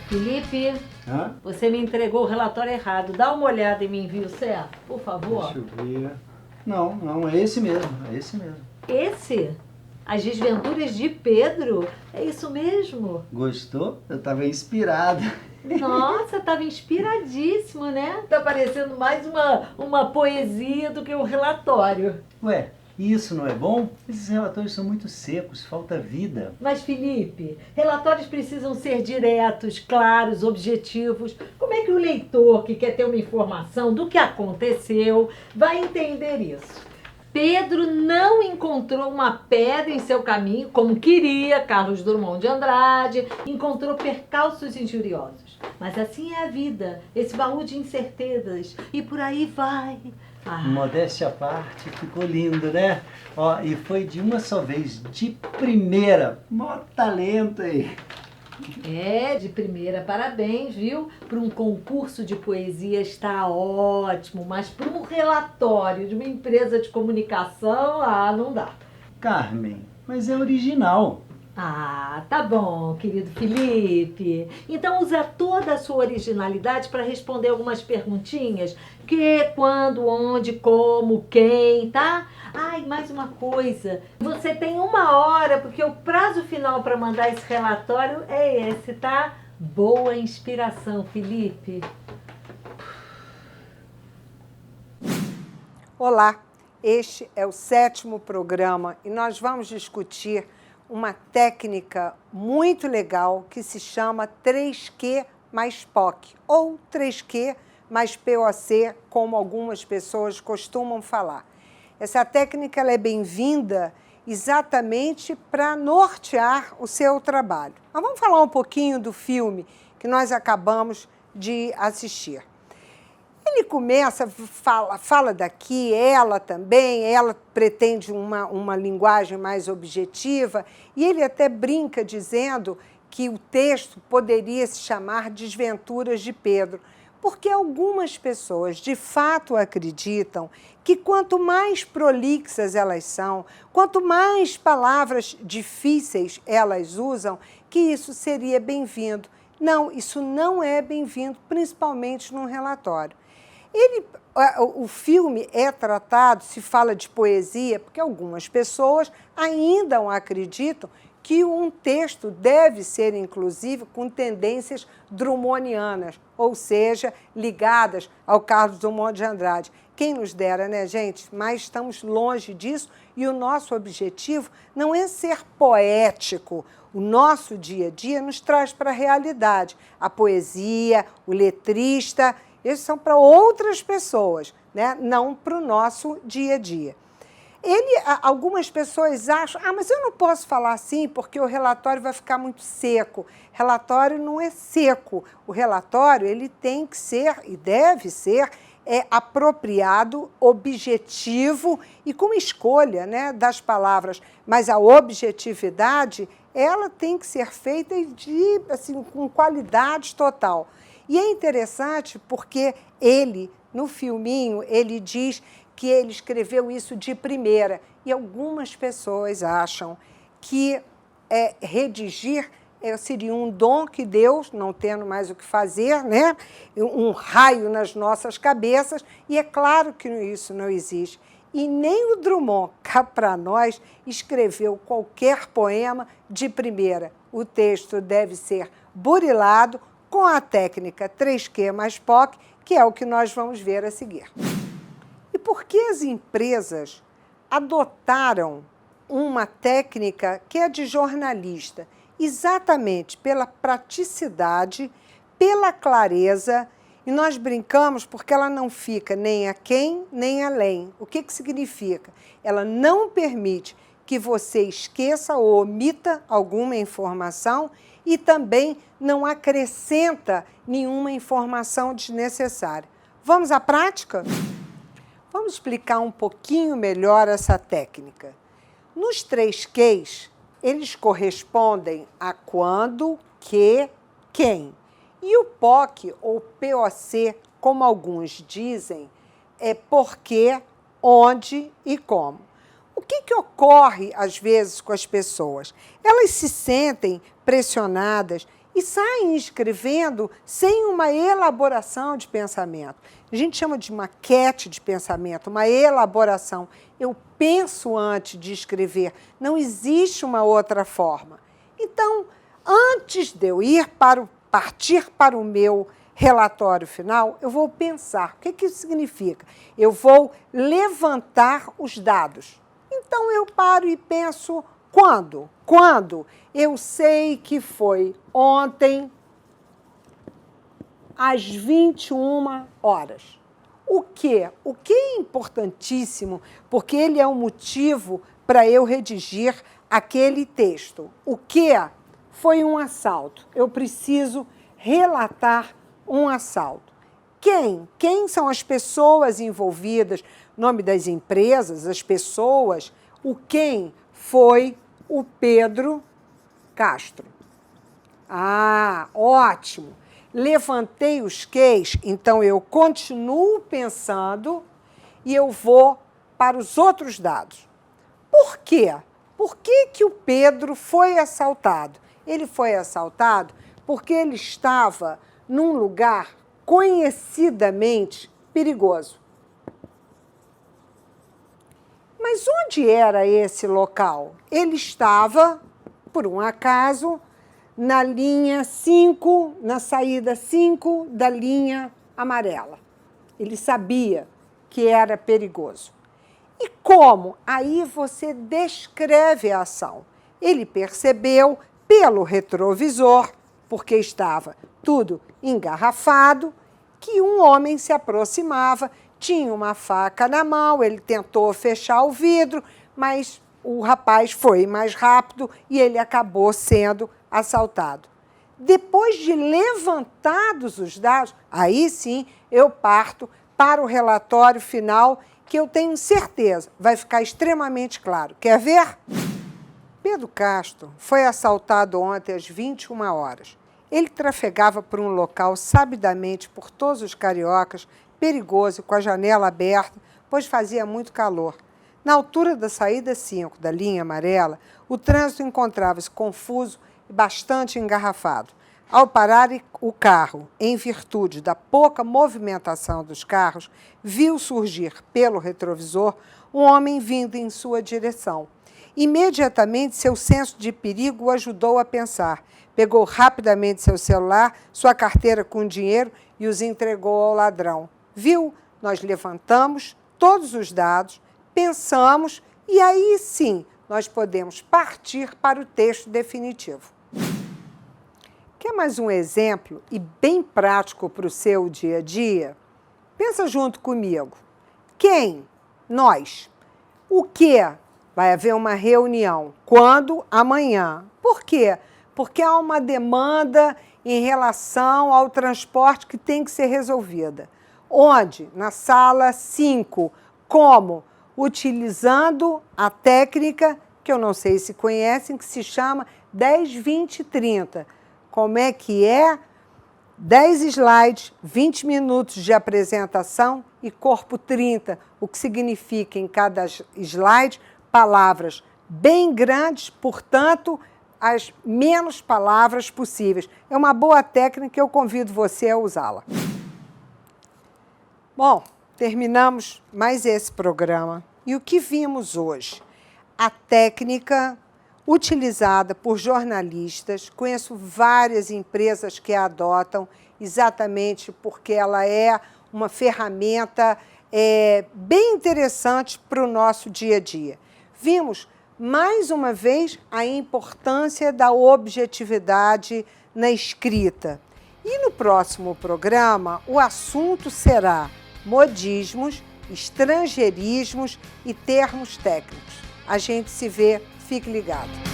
Felipe, Hã? você me entregou o relatório errado. Dá uma olhada e me envia o certo, por favor. Deixa eu ver. Não, é esse mesmo, é esse mesmo. Esse? As Desventuras de Pedro? É isso mesmo? Gostou? Eu tava inspirado. Nossa, estava inspiradíssimo, né? Tá parecendo mais uma poesia do que um relatório. Ué, isso não é bom? Esses relatórios são muito secos, falta vida. Mas, Felipe, relatórios precisam ser diretos, claros, objetivos. Como é que o leitor que quer ter uma informação do que aconteceu vai entender isso? Pedro não encontrou uma pedra em seu caminho, como queria Carlos Drummond de Andrade, encontrou percalços injuriosos. Mas assim é a vida, esse baú de incertezas, e por aí vai. Modéstia à parte, ficou lindo, né? Ó, e foi de uma só vez, de primeira. Mó talento aí. É, de primeira, parabéns, viu? Para um concurso de poesia está ótimo, mas para um relatório de uma empresa de comunicação, não dá. Carmen, mas é original. Tá bom, querido Felipe. Então usa toda a sua originalidade para responder algumas perguntinhas. Que, quando, onde, como, quem, tá? E mais uma coisa. Você tem 1 hora, porque o prazo final para mandar esse relatório é esse, tá? Boa inspiração, Felipe. Olá, este é o 7º programa e nós vamos discutir uma técnica muito legal que se chama 3Q mais POC, ou 3Q mais POC, como algumas pessoas costumam falar. Essa técnica ela é bem-vinda exatamente para nortear o seu trabalho. Mas vamos falar um pouquinho do filme que nós acabamos de assistir. Ele começa, fala daqui, ela também, ela pretende uma linguagem mais objetiva, e ele até brinca dizendo que o texto poderia se chamar Desventuras de Pedro, porque algumas pessoas de fato acreditam que quanto mais prolixas elas são, quanto mais palavras difíceis elas usam, que isso seria bem-vindo. Não, isso não é bem-vindo, principalmente num relatório. O filme é tratado, se fala de poesia, porque algumas pessoas ainda acreditam que um texto deve ser, inclusive, com tendências drummondianas, ou seja, ligadas ao Carlos Drummond de Andrade. Quem nos dera, né, gente? Mas estamos longe disso e o nosso objetivo não é ser poético. O nosso dia a dia nos traz para a realidade. A poesia, o letrista, esses são para outras pessoas, né? Não para o nosso dia a dia. Algumas pessoas acham, mas eu não posso falar assim porque o relatório vai ficar muito seco. Relatório não é seco. O relatório ele tem que ser e deve ser apropriado, objetivo e com escolha, né, das palavras. Mas a objetividade ela tem que ser feita com qualidade total. E é interessante porque ele, no filminho, ele diz que ele escreveu isso de primeira. E algumas pessoas acham que redigir seria um dom que Deus, não tendo mais o que fazer, né? Um raio nas nossas cabeças. E é claro que isso não existe. E nem o Drummond, cá para nós, escreveu qualquer poema de primeira. O texto deve ser burilado, com a técnica 3Q mais POC, que é o que nós vamos ver a seguir. E por que as empresas adotaram uma técnica que é de jornalista? Exatamente pela praticidade, pela clareza, e nós brincamos porque ela não fica nem aquém, nem além. O que significa? Ela não permite que você esqueça ou omita alguma informação e também não acrescenta nenhuma informação desnecessária. Vamos à prática? Vamos explicar um pouquinho melhor essa técnica. Nos 3 Qs, eles correspondem a quando, que, quem. E o POC, ou POC, como alguns dizem, é porque, onde e como. O que ocorre, às vezes, com as pessoas? Elas se sentem pressionadas e saem escrevendo sem uma elaboração de pensamento. A gente chama de maquete de pensamento, uma elaboração. Eu penso antes de escrever, não existe uma outra forma. Então, antes de eu partir para o meu relatório final, eu vou pensar. O que isso significa? Eu vou levantar os dados. Então, eu paro e penso, quando? Quando? Eu sei que foi ontem, às 21 horas. O quê? O que é importantíssimo, porque ele é um motivo para eu redigir aquele texto. O que foi um assalto? Eu preciso relatar um assalto. Quem? Quem são as pessoas envolvidas? Nome das empresas, as pessoas. O quem foi o Pedro Castro. Ah, ótimo. Levantei os quês, então eu continuo pensando e eu vou para os outros dados. Por quê? Por que o Pedro foi assaltado? Ele foi assaltado porque ele estava num lugar conhecidamente perigoso. Mas onde era esse local? Ele estava, por um acaso, na linha 5, na saída 5 da linha amarela. Ele sabia que era perigoso. E como? Aí você descreve a ação. Ele percebeu pelo retrovisor, porque estava tudo engarrafado, que um homem se aproximava, tinha uma faca na mão, ele tentou fechar o vidro, mas o rapaz foi mais rápido e ele acabou sendo assaltado. Depois de levantados os dados, aí sim eu parto para o relatório final, que eu tenho certeza vai ficar extremamente claro. Quer ver? Pedro Castro foi assaltado ontem às 21 horas. Ele trafegava por um local sabidamente por todos os cariocas, perigoso, com a janela aberta, pois fazia muito calor. Na altura da saída 5 da linha amarela, o trânsito encontrava-se confuso e bastante engarrafado. Ao parar o carro, em virtude da pouca movimentação dos carros, viu surgir pelo retrovisor um homem vindo em sua direção. Imediatamente, seu senso de perigo o ajudou a pensar. Pegou rapidamente seu celular, sua carteira com dinheiro e os entregou ao ladrão. Viu? Nós levantamos todos os dados, pensamos e aí sim nós podemos partir para o texto definitivo. Quer mais um exemplo e bem prático para o seu dia a dia? Pensa junto comigo. Quem? Nós. O que? Vai haver uma reunião. Quando? Amanhã. Por quê? Porque há uma demanda em relação ao transporte que tem que ser resolvida. Onde? Na sala 5. Como? Utilizando a técnica, que eu não sei se conhecem, que se chama 10, 20, 30. Como é que é? 10 slides, 20 minutos de apresentação e corpo 30, o que significa em cada slide palavras bem grandes, portanto, as menos palavras possíveis. É uma boa técnica e eu convido você a usá-la. Bom, terminamos mais esse programa. E o que vimos hoje? A técnica utilizada por jornalistas. Conheço várias empresas que a adotam exatamente porque ela é uma ferramenta bem interessante para o nosso dia a dia. Vimos, mais uma vez, a importância da objetividade na escrita. E no próximo programa, o assunto será modismos, estrangeirismos e termos técnicos. A gente se vê, fique ligado.